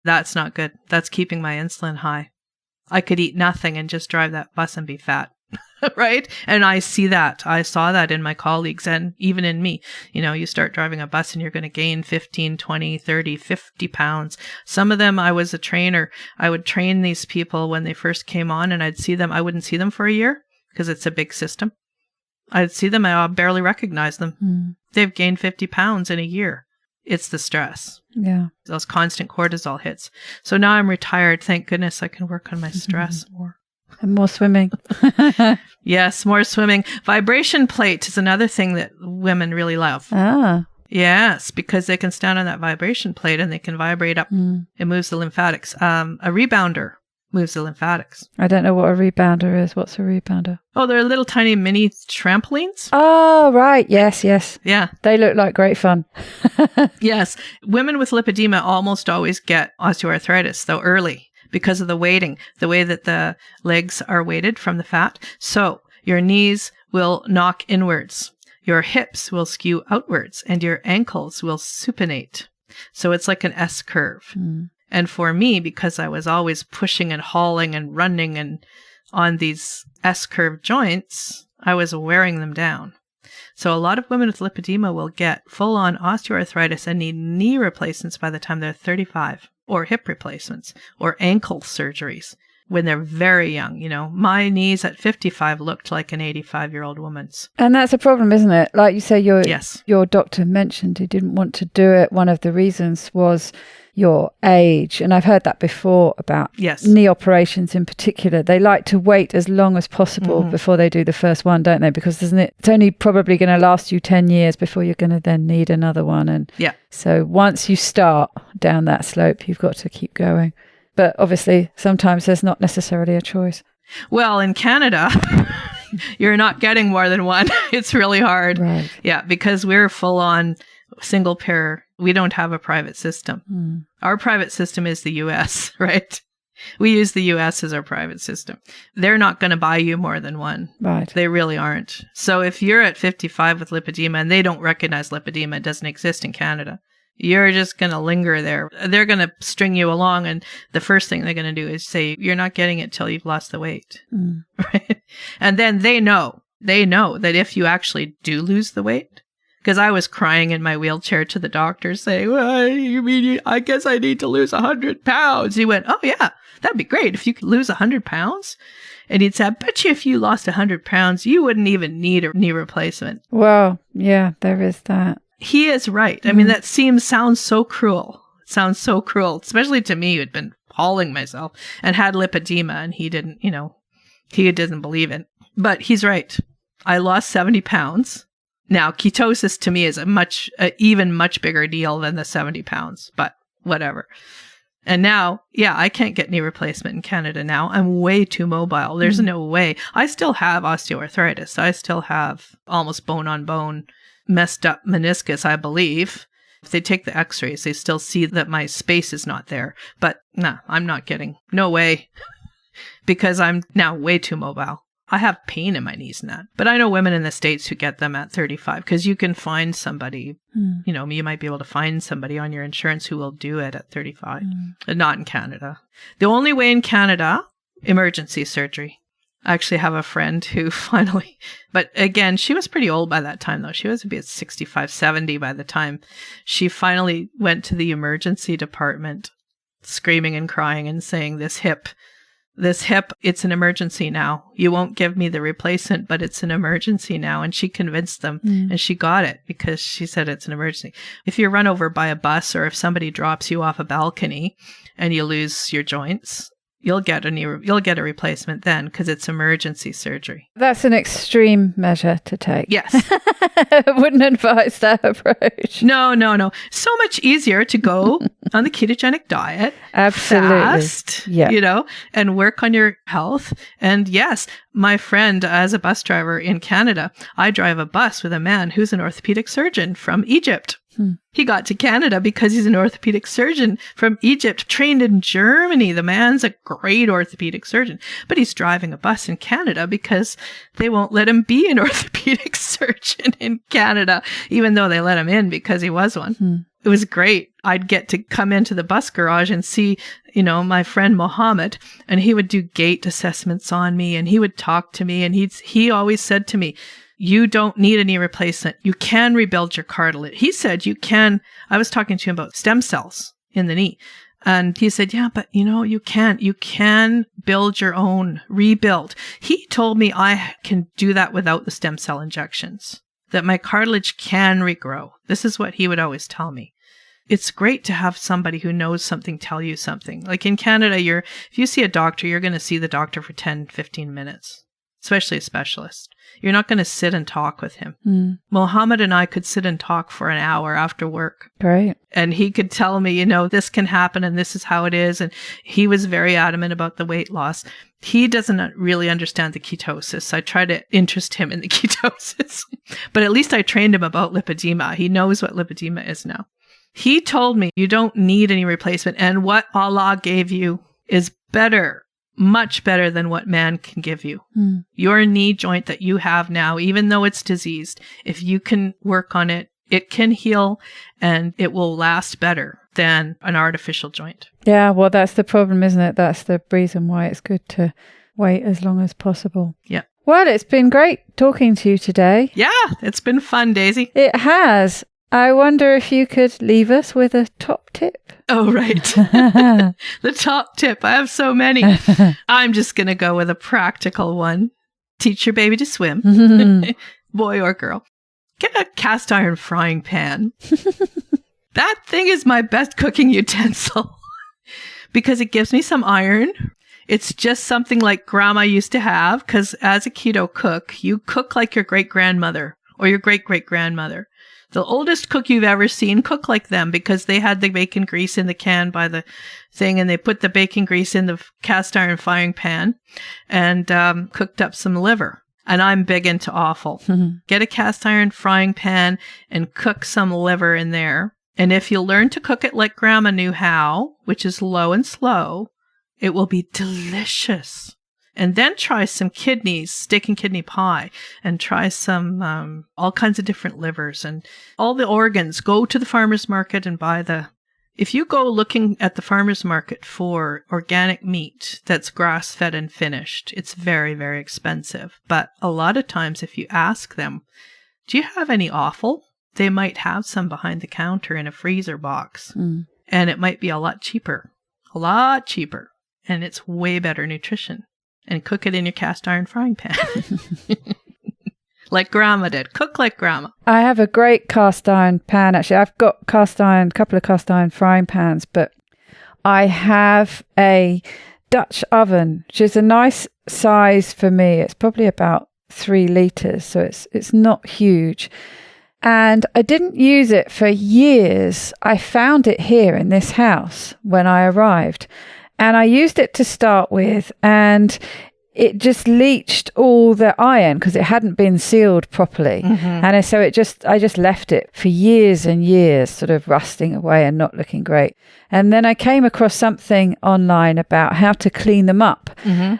That's not good. That's keeping my insulin high. I could eat nothing and just drive that bus and be fat. Right? And I see that. I saw that in my colleagues and even in me. You start driving a bus and you're going to gain 15, 20, 30, 50 pounds. Some of them, I was a trainer. I would train these people when they first came on, and I'd see them. I wouldn't see them for a year because it's a big system. I'd see them. I barely recognize them. Mm. They've gained 50 pounds in a year. It's the stress. Yeah. Those constant cortisol hits. So now I'm retired. Thank goodness I can work on my stress more. And more swimming. Yes, more swimming. Vibration plate is another thing that women really love. Ah. Yes, because they can stand on that vibration plate and they can vibrate up. Mm. It moves the lymphatics. A rebounder moves the lymphatics. I don't know what a rebounder is. What's a rebounder? Oh, they're little tiny mini trampolines. Oh, right. Yes, yes. Yeah. They look like great fun. Yes. Women with lipedema almost always get osteoarthritis, though, early, because of the weighting, the way that the legs are weighted from the fat. So your knees will knock inwards, your hips will skew outwards, and your ankles will supinate. So it's like an S curve. Mm. And for me, because I was always pushing and hauling and running and on these S curve joints, I was wearing them down. So a lot of women with lipedema will get full-on osteoarthritis and need knee replacements by the time they're 35. Or hip replacements, or ankle surgeries when they're very young. My knees at 55 looked like an 85-year-old woman's. And that's a problem, isn't it? Like you say, Yes. Your doctor mentioned he didn't want to do it. One of the reasons was your age. And I've heard that before about knee operations in particular. They like to wait as long as possible before they do the first one, don't they? Because it's only probably going to last you 10 years before you're going to then need another one. And so once you start down that slope, you've got to keep going. But obviously, sometimes there's not necessarily a choice. Well, in Canada, you're not getting more than one. It's really hard. Right. Yeah, because we're full on single pair. We don't have a private system. Mm. Our private system is the US, right? We use the US as our private system. They're not going to buy you more than one. Right. They really aren't. So if you're at 55 with lipedema and they don't recognize lipedema, it doesn't exist in Canada, you're just going to linger there. They're going to string you along, and the first thing they're going to do is say, you're not getting it till you've lost the weight. Mm. Right? And then they know that if you actually do lose the weight, because I was crying in my wheelchair to the doctor saying, well, you mean I guess I need to lose 100 pounds. He went, oh yeah, that'd be great if you could lose 100 pounds. And he'd say, I bet you if you lost 100 pounds, you wouldn't even need a knee replacement. Well, yeah, there is that. He is right. I mean, that sounds so cruel. It sounds so cruel, especially to me, who'd been hauling myself and had lipedema, and he didn't believe it. But he's right. I lost 70 pounds. Now, ketosis to me is even much bigger deal than the 70 pounds, but whatever. And now, I can't get knee replacement in Canada now. I'm way too mobile. There's no way. I still have osteoarthritis. I still have almost bone-on-bone messed up meniscus, I believe. If they take the x-rays, they still see that my space is not there. But no, I'm not getting. No way. Because I'm now way too mobile. I have pain in my knees and that. But I know women in the States who get them at 35 because you can find somebody, you might be able to find somebody on your insurance who will do it at 35, but not in Canada. The only way in Canada, emergency surgery. I actually have a friend who finally, but again, she was pretty old by that time though. She was about 65, 70 by the time she finally went to the emergency department screaming and crying and saying, this hip, it's an emergency now. You won't give me the replacement, but it's an emergency now. And she convinced them and she got it because she said it's an emergency. If you're run over by a bus or if somebody drops you off a balcony and you lose your joints, you'll get a replacement then because it's emergency surgery. That's an extreme measure to take. Yes. I wouldn't advise that approach. No. So much easier to go on the ketogenic diet. Absolutely. Fast, Yeah. and work on your health. And yes, my friend, as a bus driver in Canada, I drive a bus with a man who's an orthopedic surgeon from Egypt. He got to Canada because he's an orthopedic surgeon from Egypt, trained in Germany. The man's a great orthopedic surgeon, but he's driving a bus in Canada because they won't let him be an orthopedic surgeon in Canada, even though they let him in because he was one. It was great. I'd get to come into the bus garage and see, my friend Mohammed, and he would do gait assessments on me, and he would talk to me, and he always said to me, you don't need a knee replacement. You can rebuild your cartilage. He said you can. I was talking to him about stem cells in the knee. And he said, yeah, but you can't. You can build your own rebuild. He told me I can do that without the stem cell injections, that my cartilage can regrow. This is what he would always tell me. It's great to have somebody who knows something tell you something. Like in Canada, if you see a doctor, you're going to see the doctor for 10, 15 minutes, especially a specialist. You're not going to sit and talk with him. Mohammed and I could sit and talk for an hour after work. Great. And he could tell me, this can happen and this is how it is. And he was very adamant about the weight loss. He doesn't really understand the ketosis. I try to interest him in the ketosis, but at least I trained him about lipedema. He knows what lipedema is now. He told me you don't need any replacement. And what Allah gave you is better. Much better than what man can give you. Your knee joint that you have now, even though it's diseased, if you can work on it, it can heal and it will last better than an artificial joint. Yeah, well, that's the problem, isn't it? That's the reason why it's good to wait as long as possible. Yeah. Well, it's been great talking to you today. Yeah, it's been fun, Daisy. It has. I wonder if you could leave us with a top tip. Oh, right. The top tip. I have so many. I'm just going to go with a practical one. Teach your baby to swim, boy or girl. Get a cast iron frying pan. That thing is my best cooking utensil because it gives me some iron. It's just something like grandma used to have because as a keto cook, you cook like your great-grandmother or your great-great-grandmother. The oldest cook you've ever seen cook like them because they had the bacon grease in the can by the thing and they put the bacon grease in the cast iron frying pan and cooked up some liver. And I'm big into offal. Get a cast iron frying pan and cook some liver in there. And if you learn to cook it like grandma knew how, which is low and slow, it will be delicious. And then try some kidneys, steak and kidney pie, and try some all kinds of different livers and all the organs. Go to the farmer's market and buy if you go looking at the farmer's market for organic meat that's grass-fed and finished, it's very, very expensive. But a lot of times if you ask them, do you have any offal? They might have some behind the counter in a freezer box. And it might be a lot cheaper. And it's way better nutrition. And cook it in your cast iron frying pan. Like grandma did. Cook like grandma. I have a great cast iron pan. Actually, I've got a couple of cast iron frying pans, but I have a Dutch oven, which is a nice size for me. It's probably about 3 litres, so it's not huge. And I didn't use it for years. I found it here in this house when I arrived. And I used it to start with, and it just leached all the iron because it hadn't been sealed properly. And so I just left it for years and years, sort of rusting away and not looking great. And then I came across something online about how to clean them up.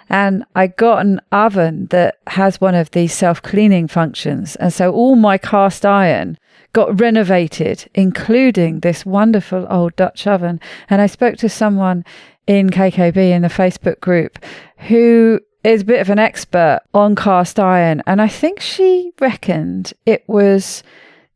And I got an oven that has one of these self-cleaning functions. And so all my cast iron got renovated, including this wonderful old Dutch oven. And I spoke to someone in KKB in the Facebook group who is a bit of an expert on cast iron. And I think she reckoned it was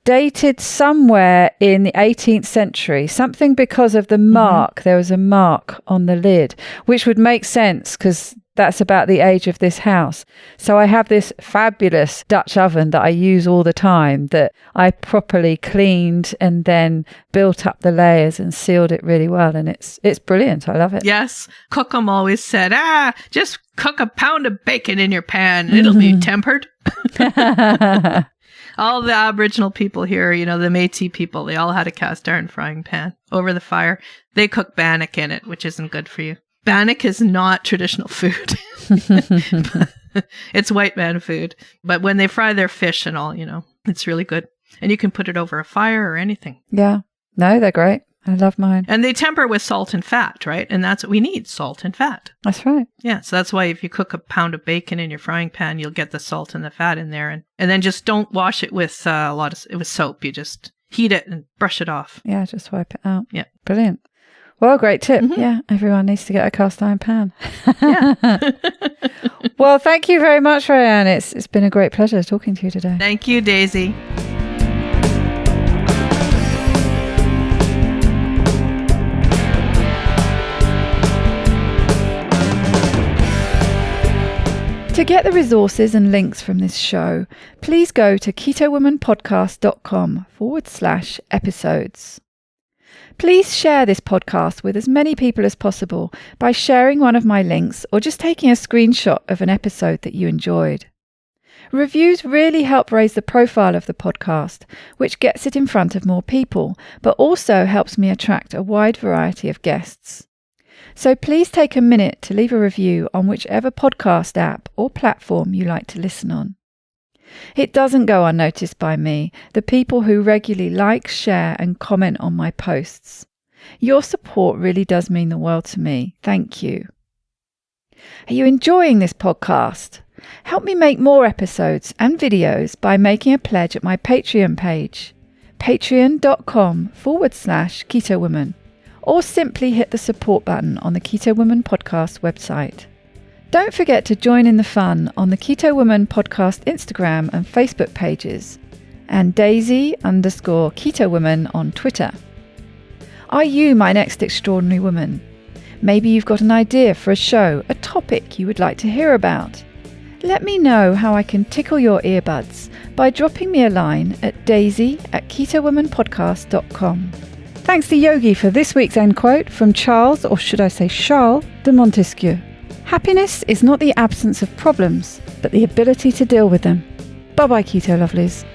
dated somewhere in the 18th century, something because of the mark. There was a mark on the lid, which would make sense because that's about the age of this house. So I have this fabulous Dutch oven that I use all the time that I properly cleaned and then built up the layers and sealed it really well. And it's brilliant. I love it. Yes. Cookham always said, just cook a pound of bacon in your pan. It'll be tempered. All the Aboriginal people here, the Métis people, they all had a cast iron frying pan over the fire. They cook bannock in it, which isn't good for you. Bannock is not traditional food. It's white man food. But when they fry their fish and all, it's really good. And you can put it over a fire or anything. Yeah. No, they're great. I love mine. And they temper with salt and fat, right? And that's what we need, salt and fat. That's right. Yeah, so that's why if you cook a pound of bacon in your frying pan, you'll get the salt and the fat in there. And then just don't wash it with with soap. You just heat it and brush it off. Yeah, just wipe it out. Yeah. Brilliant. Well, great tip. Mm-hmm. Yeah, everyone needs to get a cast iron pan. Yeah. Well, thank you very much, Raeann. It's been a great pleasure talking to you today. Thank you, Daisy. To get the resources and links from this show, please go to ketowomanpodcast.com/episodes. Please share this podcast with as many people as possible by sharing one of my links or just taking a screenshot of an episode that you enjoyed. Reviews really help raise the profile of the podcast, which gets it in front of more people, but also helps me attract a wide variety of guests. So please take a minute to leave a review on whichever podcast app or platform you like to listen on. It doesn't go unnoticed by me, the people who regularly like, share and comment on my posts. Your support really does mean the world to me. Thank you. Are you enjoying this podcast? Help me make more episodes and videos by making a pledge at my Patreon page, patreon.com/KetoWoman. Or simply hit the support button on the Keto Woman Podcast website. Don't forget to join in the fun on the Keto Woman Podcast Instagram and Facebook pages, and Daisy_Keto Woman on Twitter. Are you my next extraordinary woman? Maybe you've got an idea for a show, a topic you would like to hear about. Let me know how I can tickle your earbuds by dropping me a line at daisy@ketowomanpodcast.com. Thanks to Yogi for this week's end quote from Charles, or should I say Charles, de Montesquieu. Happiness is not the absence of problems, but the ability to deal with them. Bye-bye, Keto Lovelies.